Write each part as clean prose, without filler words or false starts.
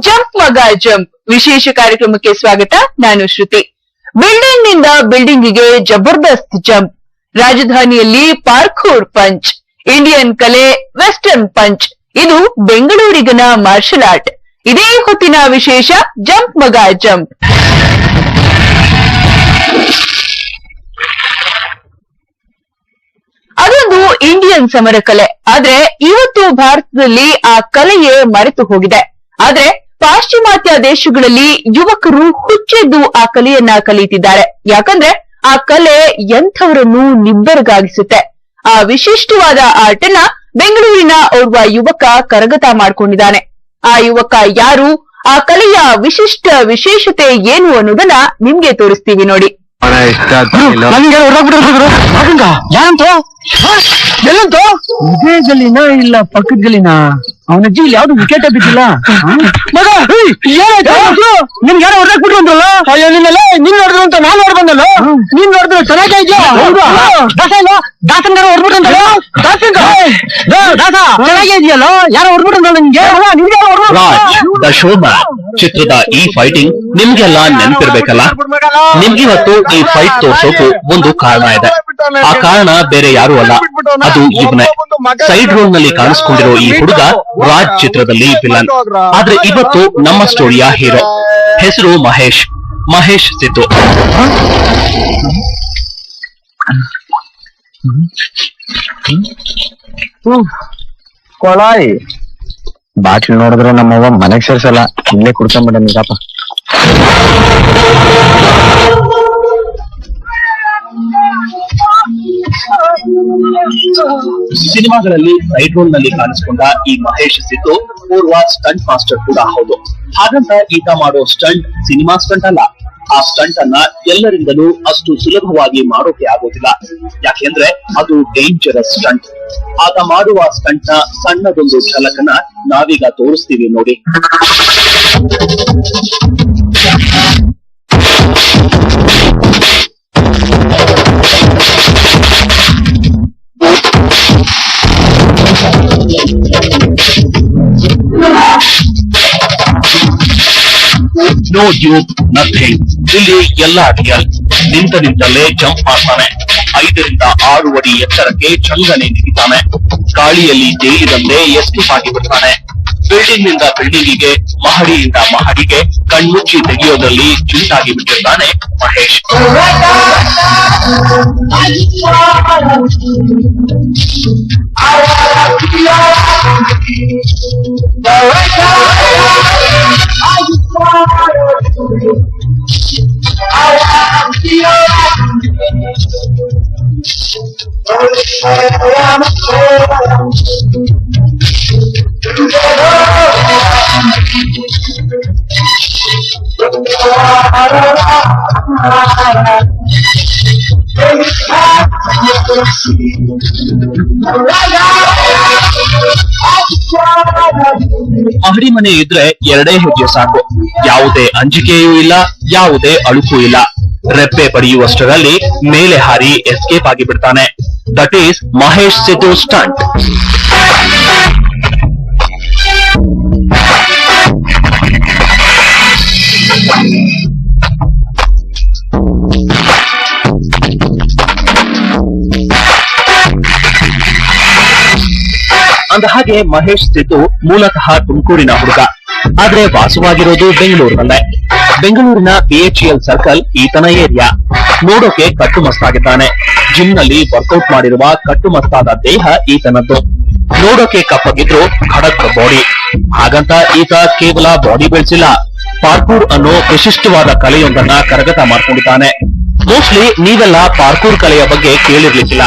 Jump ಮಗ jump ವಿಶೇಷ ಕಾರ್ಯಕ್ರಮಕ್ಕೆ ಸ್ವಾಗತ. ನಾನು ಶ್ರುತಿ. ಬಿಲ್ಡಿಂಗ್ ನಿಂದ ಬಿಲ್ಡಿಂಗಿಗೆ ಜಬರ್ದಸ್ತ್ ಜಂಪ್, ರಾಜಧಾನಿಯಲ್ಲಿ ಪಾರ್ಕೂರ್ ಪಂಚ್, ಇಂಡಿಯನ್ ಕಲೆ ವೆಸ್ಟರ್ನ್ ಪಂಚ್, ಇದು ಬೆಂಗಳೂರಿಗನ ಮಾರ್ಷಲ್ ಆರ್ಟ್. ಇದೇ ಹೊತ್ತಿನ ವಿಶೇಷ ಜಂಪ್ ಮಗ ಜಂಪ್. ಅದೊಂದು ಇಂಡಿಯನ್ ಸಮರ ಕಲೆ. ಆದ್ರೆ ಇವತ್ತು ಭಾರತದಲ್ಲಿ ಆ ಕಲೆಯೇ ಮರೆತು ಹೋಗಿದೆ. ಆದ್ರೆ ಪಾಶ್ಚಿಮಾತ್ಯ ದೇಶಗಳಲ್ಲಿ ಯುವಕರು ಹುಚ್ಚೆದ್ದು ಆ ಕಲೆಯನ್ನ ಕಲಿಯುತ್ತಿದ್ದಾರೆ. ಯಾಕಂದ್ರೆ ಆ ಕಲೆ ಎಂಥವರನ್ನು ನಿಬ್ಬೆರಗಾಗಿಸುತ್ತೆ. ಆ ವಿಶಿಷ್ಟವಾದ ಆರ್ಟ್ ಅನ್ನ ಬೆಂಗಳೂರಿನ ಓರ್ವ ಯುವಕ ಕರಗತ ಮಾಡ್ಕೊಂಡಿದ್ದಾನೆ. ಆ ಯುವಕ ಯಾರು, ಆ ಕಲೆಯ ವಿಶೇಷತೆ ಏನು ಅನ್ನೋದನ್ನ ನಿಮ್ಗೆ ತೋರಿಸ್ತೀವಿ ನೋಡಿ. ಎಲ್ಲಂತೋ ಇದೇ ಗಲ್ಲಿನ ಇಲ್ಲ ಪಕ್ಕದ ಗಲ್ಲಿನ ಅವನಜ್ಜಿ ಇಲ್ಲಿ ಯಾವ್ದು ವಿಕೆಟ್ ಬಿದ್ದಿಲ್ಲ. ಮಗ ಏನಾಯ್ತು ನಿಮ್ಗೆ ಯಾರೋ ಹೊರಕ್ ಬಿಟ್ರು ಅಂದ್ರಲ್ಲ? ಅಯ್ಯೋ ನಿನ್ನೆಲ್ಲ ನೀನ್ ನೋಡಿದ್ರು ಅಂತ ನಾನ್ ನೋಡ್ ಬಂದಲ್ಲ. ನೀನ್ ನೋಡಿದ್ರು ಚೆನ್ನಾಗಿದ್ಯಾ? ದಾಸನ್ ಹೊರಬಿಟ್ಟಂತಲ್ಲ. ದಾಸ ಚೆನ್ನಾಗಿದ್ಯಲ್ಲ, ಯಾರೋ ಹೊರಬಿಟ್ಟಂತ ನಿಮ್ಗೆ. ದ ಶೋಮ್ಯಾನ್ ಚಿತ್ರದ ಈ ಫೈಟಿಂಗ್ ನಿಮ್ಗೆಲ್ಲ ನೆನಪಿರ್ಬೇಕಲ್ಲ. ನಿಮ್ಗಿವತ್ತು ಈ ಫೈಟ್ ತೋರ್ಸೋಕು ಒಂದು ಕಾರಣ ಇದೆ. ಆ ಕಾರಣ ಬೇರೆ ಯಾರು ಅಲ್ಲ, ಅದು ಇವನೇ. ಸೈಡ್ ರೋಲ್ ನಲ್ಲಿ ಕಾಣಿಸ್ಕೊಂಡಿರೋ ಈ ಹುಡುಗ ರಾಜ್ ಚಿತ್ರದಲ್ಲಿ ವಿಲನ್. ಆದ್ರೆ ಇವತ್ತು ನಮ್ಮ ಸ್ಟೋರಿಯ ಹೀರೋ. ಹೆಸರು ಮಹೇಶ್ ಸಿದ್ದು. ಕೊಳಾಯಿ ಬಾಟ್ಲಿ ನೋಡಿದ್ರೆ ನಮ್ಮವ್ವ ಮನೆಗ್ ಸೇರ್ಸಲ್ಲ, ಇಲ್ಲೇ ಕುಡ್ಕೊಂಡ್ಬಿಡ ನೀರಪ್ಪ. ಸಿನಿಮಾಗಳಲ್ಲಿ ಸೈಡ್ ರೋಲ್ ನಲ್ಲಿ ಕಾಣಿಸಿಕೊಂಡ ಈ ಮಹೇಶ್ ಸಿದ್ದು ಪೂರ್ವ ಸ್ಟಂಟ್ ಮಾಸ್ಟರ್ ಕೂಡ ಹೌದು. ಹಾಗಂತ ಈತ ಮಾಡೋ ಸ್ಟಂಟ್ ಸಿನಿಮಾ ಸ್ಟಂಟ್ ಅಲ್ಲ. ಆ ಸ್ಟಂಟ್ ಅನ್ನ ಎಲ್ಲರಿಂದಲೂ ಅಷ್ಟು ಸುಲಭವಾಗಿ ಮಾಡೋಕೆ ಆಗೋದಿಲ್ಲ. ಯಾಕೆಂದ್ರೆ ಅದು ಡೇಂಜರಸ್ ಸ್ಟಂಟ್. ಆತ ಮಾಡುವ ಸ್ಟಂಟ್ ನ ಸಣ್ಣದೊಂದು ಝಲಕನ್ನ ನಾವೀಗ ತೋರಿಸ್ತೀವಿ ನೋಡಿ. No dupe nothing. ಇಲ್ಲಿ ಎಲ್ಲ ರಿಯಲ್. ನಿಂತಲ್ಲೇ ಜಂಪ್ ಮಾಡ್ತಾನೆ. 5 ರಿಂದ 6 ಅಡಿ ಎತ್ತರಕ್ಕೆ ಚಂಗನೆ ನಿಂತಾನೆ. ಗಾಳಿಯಲ್ಲಿ ತೇಲಿದಂತೆ ಎಸ್ಕೇಪ್ ಆಗಿ ಬಿಡ್ತಾನೆ. ಬಿಲ್ಡಿಂಗ್ ನಿಂದ ಬಿಲ್ಡಿಂಗಿಗೆ, ಮಹಡಿಯಿಂದ ಮಹಡಿಗೆ ಕಣ್ಮುಚ್ಚಿ ತೆಗೆಯೋದ್ರಲ್ಲಿ ಚುಂಟಾಗಿ ಬಿಟ್ಟಿರ್ತಾನೆ ಮಹೇಶ್. ಮಹಡಿ ಮನೆ ಇದ್ರೆ 2 ಹೆಜ್ಜೆ ಸಾಕು. ಯಾವುದೇ ಅಂಜಿಕೆಯೂ ಇಲ್ಲ, ಯಾವುದೇ ಅಳುಕೂ ಇಲ್ಲ. ರೆಪ್ಪೆ ಪಡೆಯುವಷ್ಟರಲ್ಲಿ ಮೇಲೆ ಹಾರಿ ಎಸ್ಕೇಪ್ ಆಗಿ ಬಿಡ್ತಾನೆ. That is Mahesh Siddu stunt. ಅಂದ ಹಾಗೆ ಮಹೇಶ್ ಸಿದ್ದು ಮೂಲತಃ ತುಮಕೂರಿನ ಹುಡುಗ. ಆದ್ರೆ ವಾಸವಾಗಿರೋದು ಬೆಂಗಳೂರಿನಲ್ಲೇ. ಬೆಂಗಳೂರಿನ BHEL ಸರ್ಕಲ್ ಈತನ ಏರಿಯಾ. ನೋಡೋಕೆ ಕಟ್ಟುಮಸ್ತಾಗಿದ್ದಾನೆ. ಜಿಮ್ ನಲ್ಲಿ ವರ್ಕೌಟ್ ಮಾಡಿರುವ ಕಟ್ಟುಮಸ್ತಾದ ದೇಹ ಈತನದ್ದು. ನೋಡೋಕೆ ಕಪ್ಪಗಿದ್ರು ಖಡಕ್ ಬಾಡಿ. ಹಾಗಂತ ಈತ ಕೇವಲ ಬಾಡಿ ಬೆಳೆಸಿಲ್ಲ, ಪಾರ್ಕೂರ್ ಅನ್ನೋ ವಿಶಿಷ್ಟವಾದ ಕಲೆಯೊಂದನ್ನ ಕರಗತ ಮಾಡ್ಕೊಂಡಿದ್ದಾನೆ. ಮೋಸ್ಟ್ಲಿ ನೀವೆಲ್ಲ ಪಾರ್ಕೂರ್ ಕಲೆಯ ಬಗ್ಗೆ ಕೇಳಿರ್ಲಿಕ್ಕಿಲ್ಲ.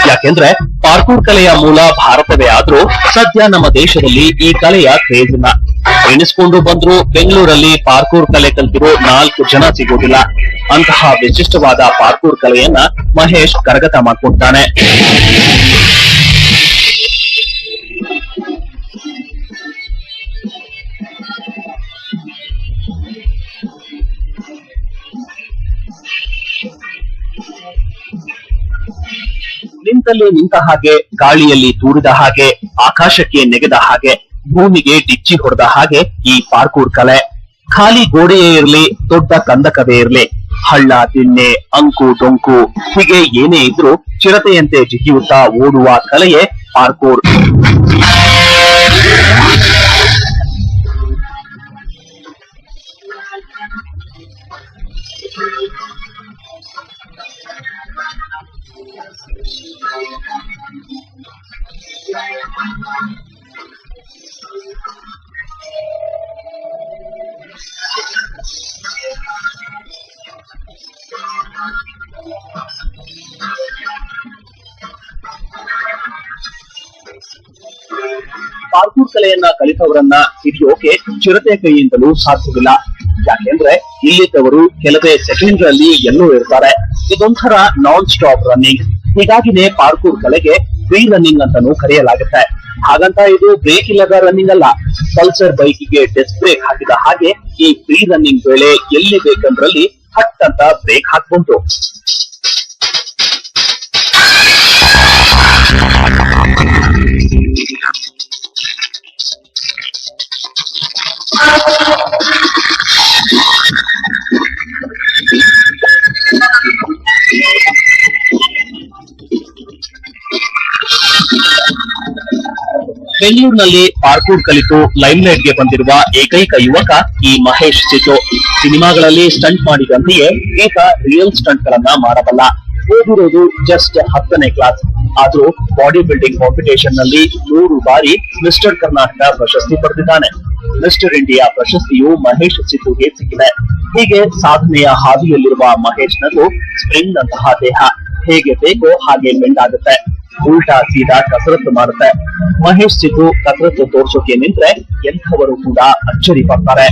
ಯಾಕೆಂದ್ರೆ ಪಾರ್ಕೂರ್ ಕಲೆಯ ಮೂಲ ಭಾರತವೇ ಆದ್ರೂ ಸದ್ಯ ನಮ್ಮ ದೇಶದಲ್ಲಿ ಈ ಕಲೆಯ ಕ್ರೇಜ್ ಇಲ್ಲ. ಎಣಿಸ್ಕೊಂಡು ಬಂದ್ರು ಬೆಂಗಳೂರಲ್ಲಿ ಪಾರ್ಕೂರ್ ಕಲೆ ಕಲ್ತಿರೋ 4 ಜನ ಸಿಗೋದಿಲ್ಲ. ಅಂತಹ ವಿಶಿಷ್ಟವಾದ ಪಾರ್ಕೂರ್ ಕಲೆಯನ್ನ ಮಹೇಶ್ ಕರಗತ ಮಾಡ್ಕೊಡ್ತಾನೆ. ನಿಂತಲ್ಲಿ ನಿಂತ ಹಾಗೆ, ಗಾಳಿಯಲ್ಲಿ ತೂರಿದ ಹಾಗೆ, ಆಕಾಶಕ್ಕೆ ನೆಗೆದ ಹಾಗೆ ಭೂಮಿಗೆ ಡಿಚ್ಚಿ ಹೊಡೆದ ಹಾಗೆ ಈ ಪಾರ್ಕೂರ್ ಕಲೆ. ಖಾಲಿ ಗೋಡೆಯೇ ಇರ್ಲಿ, ದೊಡ್ಡ ಕಂದಕವೇ ಇರ್ಲಿ, ಹಳ್ಳ ದಿಣ್ಣೆ, ಅಂಕು ಡೊಂಕು ಹೀಗೆ ಏನೇ ಇದ್ರೂ ಚಿರತೆಯಂತೆ ಜಿಗಿಯುತ್ತಾ ಓಡುವ ಕಲೆಯೇ ಪಾರ್ಕೂರ್. ಪಾರ್ಕೂರ್ ಕಲೆಯನ್ನ ಕಲಿತವರನ್ನ ಹಿಡಿಯೋಕೆ ಚಿರತೆ ಕೈಯಿಂದಲೂ ಸಾಧ್ಯವಿಲ್ಲ. ಯಾಕೆಂದ್ರೆ ಇಲ್ಲಿದ್ದವರು ಕೆಲವೇ ಸೆಕೆಂಡ್ಗಳಲ್ಲಿ ಎಲ್ಲೋ ಇರ್ತಾರೆ. ಇದೊಂಥರ ನಾನ್ ಸ್ಟಾಪ್ ರನ್ನಿಂಗ್. ಹೀಗಾಗಿನೇ ಪಾರ್ಕೂರ್ ಕಲೆಗೆ ಫ್ರೀ ರನ್ನಿಂಗ್ ಅಂತಾನೂ ಕರೆಯಲಾಗುತ್ತೆ. ಹಾಗಂತ ಇದು ಬ್ರೇಕ್ ಇಲ್ಲದ ರನ್ನಿಂಗ್ ಅಲ್ಲ. ಪಲ್ಸರ್ ಬೈಕಿಗೆ ಡಿಸ್ಕ್ ಬ್ರೇಕ್ ಹಾಕಿದ ಹಾಗೆ ಈ ಫ್ರೀ ರನ್ನಿಂಗ್ ವೇಳೆ ಎಲ್ಲಿ ಬೇಕಂದ್ರಲ್ಲಿ ಹಟ್ ಅಂತ ಬ್ರೇಕ್ ಹಾಕ್ಬಹುದು. ಬೆಂಗಳೂರಿನಲ್ಲಿ ಪಾರ್ಕೂರ್ ಕಲಿತು ಲೈಮ್ಲೈಟ್ ಗೆ ಬಂದಿರುವ ಏಕೈಕ ಯುವಕ ಈ ಮಹೇಶ್ ಸಿದ್ದು. ಸಿನಿಮಾಗಳಲ್ಲಿ ಸ್ಟಂಟ್ ಮಾಡಿದಂತೆಯೇ ಈತ ರಿಯಲ್ ಸ್ಟಂಟ್ ಗಳನ್ನ ಮಾಡಬಲ್ಲ. ಓದಿರೋದು ಜಸ್ಟ್ 10ನೇ ಕ್ಲಾಸ್. ಆದ್ರೂ ಬಾಡಿ ಬಿಲ್ಡಿಂಗ್ ಕಾಂಪಿಟೇಷನ್ ನಲ್ಲಿ 3 ಬಾರಿ ಮಿಸ್ಟರ್ ಕರ್ನಾಟಕ ಪ್ರಶಸ್ತಿ ಪಡೆದಿದ್ದಾನೆ. ಮಿಸ್ಟರ್ ಇಂಡಿಯಾ ಪ್ರಶಸ್ತಿಯು ಮಹೇಶ್ ಸಿದ್ದುಗೆ ಸಿಕ್ಕಿದೆ. ಹೀಗೆ ಸಾಧನೆಯ ಹಾದಿಯಲ್ಲಿರುವ ಮಹೇಶ್ ನದು ಸ್ಪ್ರಿಂಗ್ ಅಂತಹ ದೇಹ. ಹೇಗೆ ಬೇಕೋ ಹಾಗೆ ಬೆಂಡ್ ಆಗುತ್ತೆ, ಉಲ್ಟಾ ಸೀದಾ ಕಸರತ್ತು ಮಾಡುತ್ತೆ. ಮಹೇಶ್ ಸಿದ್ದು ಕಸರತ್ತು ತೋರ್ಸೋಕೆ ನಿಂತ್ರೆ ಎಂಥವರು ಕೂಡ ಅಚ್ಚರಿ ಪಡ್ತಾರೆ.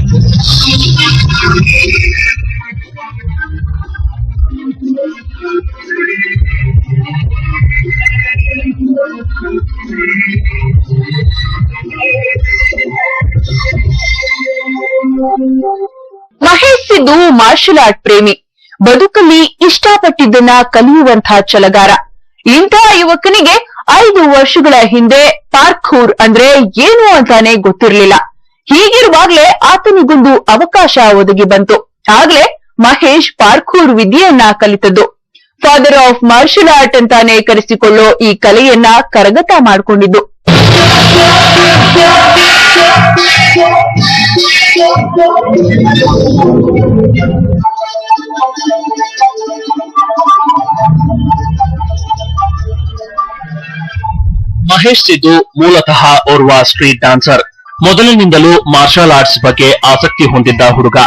ಮಹೇಶ್ ಸಿದ್ದು ಮಾರ್ಷಲ್ ಆರ್ಟ್ ಪ್ರೇಮಿ, ಬದುಕಲ್ಲಿ ಇಷ್ಟಪಟ್ಟಿದ್ದನ್ನ ಕಲಿಯುವಂತಹ ಛಲಗಾರ. ಇಂತಹ ಯುವಕನಿಗೆ 5 ವರ್ಷಗಳ ಹಿಂದೆ ಪಾರ್ಕೂರ್ ಅಂದ್ರೆ ಏನು ಅಂತಾನೆ ಗೊತ್ತಿರಲಿಲ್ಲ. ಹೀಗಿರುವಾಗ್ಲೇ ಆತನಿಗೊಂದು ಅವಕಾಶ ಒದಗಿ ಬಂತು. ಆಗ್ಲೇ ಮಹೇಶ್ ಪಾರ್ಕೂರ್ ವಿದ್ಯೆಯನ್ನ ಕಲಿತದ್ದು. ಫಾದರ್ ಆಫ್ ಮಾರ್ಷಲ್ ಆರ್ಟ್ ಅಂತಾನೆ ಕರೆಸಿಕೊಳ್ಳೋ ಈ ಕಲೆಯನ್ನ ಕರಗತ ಮಾಡಿಕೊಂಡಿದ್ದು. ಮಹೇಶ್ ಸಿದ್ದು ಮೂಲತಃ ಓರ್ವ ಸ್ಟ್ರೀಟ್ ಡಾನ್ಸರ್. ಮೊದಲಿನಿಂದಲೂ ಮಾರ್ಷಲ್ ಆರ್ಟ್ಸ್ ಬಗ್ಗೆ ಆಸಕ್ತಿ ಹೊಂದಿದ್ದ ಹುಡುಗ.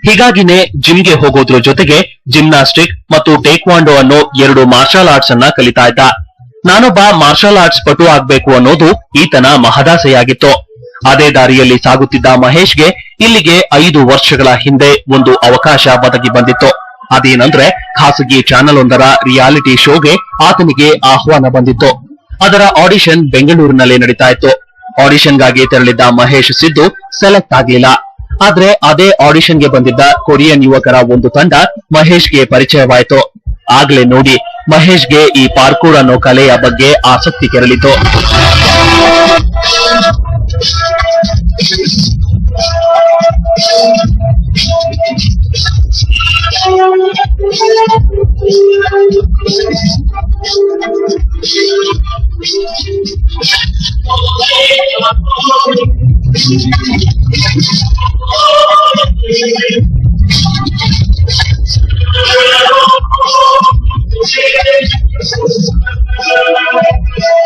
ಹೀಗಾಗಿನೇ ಜಿಮ್ಗೆ ಹೋಗೋದ್ರ ಜೊತೆಗೆ ಜಿಮ್ನಾಸ್ಟಿಕ್ ಮತ್ತು ಟೇಕ್ವಾಂಡೋ ಅನ್ನೋ 2 ಮಾರ್ಷಲ್ ಆರ್ಟ್ಸ್ ಅನ್ನ ಕಲಿತಾ ಇದ್ದ. ನಾನೊಬ್ಬ ಮಾರ್ಷಲ್ ಆರ್ಟ್ಸ್ ಪಟು ಆಗ್ಬೇಕು ಅನ್ನೋದು ಈತನ ಮಹದಾಸೆಯಾಗಿತ್ತು. ಅದೇ ದಾರಿಯಲ್ಲಿ ಸಾಗುತ್ತಿದ್ದ ಮಹೇಶ್ಗೆ ಇಲ್ಲಿಗೆ 5 ವರ್ಷಗಳ ಹಿಂದೆ ಒಂದು ಅವಕಾಶ ಒದಗಿ ಬಂದಿತ್ತು. ಅದೇನಂದ್ರೆ ಖಾಸಗಿ ಚಾನೆಲ್ ಒಂದರ ರಿಯಾಲಿಟಿ ಶೋಗೆ ಆತನಿಗೆ ಆಹ್ವಾನ ಬಂದಿತ್ತು. ಅದರ ಆಡಿಷನ್ ಬೆಂಗಳೂರಿನಲ್ಲಿ ನಡೀತಾ ಇತ್ತು. ಆಡಿಷನ್ಗಾಗಿ ತೆರಳಿದ್ದ ಮಹೇಶ್ ಸಿದ್ದು ಸೆಲೆಕ್ಟ್ ಆಗ್ಲಿಲ್ಲ. ಆದ್ರೆ ಅದೇ ಆಡಿಷನ್ಗೆ ಬಂದಿದ್ದ ಕೊರಿಯನ್ ಯುವಕರ ಒಂದು ತಂಡ ಮಹೇಶ್ಗೆ ಪರಿಚಯವಾಯಿತು. ಆಗ್ಲೇ ನೋಡಿ ಮಹೇಶ್ಗೆ ಈ ಪಾರ್ಕೂರ್ ಅನ್ನೋ ಕಲೆಯ ಬಗ್ಗೆ ಆಸಕ್ತಿ ಕೆರಳಿತು.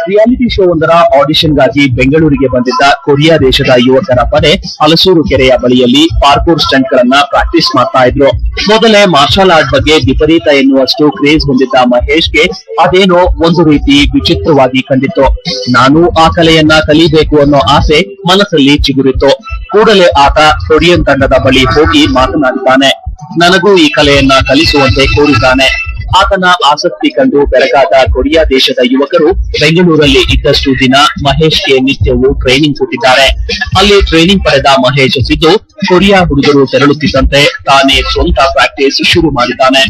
ರಿಯಾಲಿಟಿ ಶೋ ಒಂದರ ಆಡಿಷನ್ಗಾಗಿ ಬೆಂಗಳೂರಿಗೆ ಬಂದಿದ್ದ ಕೊರಿಯಾ ದೇಶದ ಯುವಕರ ಪಡೆ ಹಲಸೂರು ಕೆರೆಯ ಬಳಿಯಲ್ಲಿ ಪಾರ್ಕೂರ್ ಸ್ಟಂಟ್ ಗಳನ್ನ ಪ್ರಾಕ್ಟೀಸ್ ಮಾಡ್ತಾ ಇದ್ರು. ಮೊದಲೇ ಮಾರ್ಷಲ್ ಆರ್ಟ್ ಬಗ್ಗೆ ವಿಪರೀತ ಎನ್ನುವಷ್ಟು ಕ್ರೇಜ್ ಹೊಂದಿದ್ದ ಮಹೇಶ್ಗೆ ಅದೇನೋ ಒಂದು ರೀತಿ ವಿಚಿತ್ರವಾಗಿ ಕಂಡಿತ್ತು. ನಾನು ಆ ಕಲೆಯನ್ನ ಕಲಿಬೇಕು ಅನ್ನೋ ಆಸೆ ಮನಸ್ಸಲ್ಲಿ ಚಿಗುರಿತ್ತು. ಕೂಡಲೇ ಆತ ಕೊರಿಯನ್ ತಂಡದ ಬಳಿ ಹೋಗಿ ಮಾತನಾಡಿದ್ದಾನೆ. ನನಗೂ ಈ ಕಲೆಯನ್ನ ಕಲಿಸುವಂತೆ ಕೋರಿದ್ದಾನೆ. ಆತನ ಆಸಕ್ತಿ ಕಂಡು ಬೆರಗಾದ ಕೊರಿಯಾ ದೇಶದ ಯುವಕರು ಬೆಂಗಳೂರಲ್ಲಿ ಇದ್ದಷ್ಟು ದಿನ ಮಹೇಶ್ಗೆ ನಿತ್ಯವೂ ಟ್ರೈನಿಂಗ್ ಕೊಟ್ಟಿದ್ದಾರೆ. ಅಲ್ಲಿ ಟ್ರೈನಿಂಗ್ ಪಡೆದ ಮಹೇಶ್ ಸಿದ್ದು ಕೊರಿಯಾ ಹುಡುಗರು ತೆರಳುತ್ತಿದ್ದಂತೆ ತಾನೇ ಸ್ವಂತ ಪ್ರಾಕ್ಟೀಸ್ ಶುರು ಮಾಡಿದ್ದಾನೆ.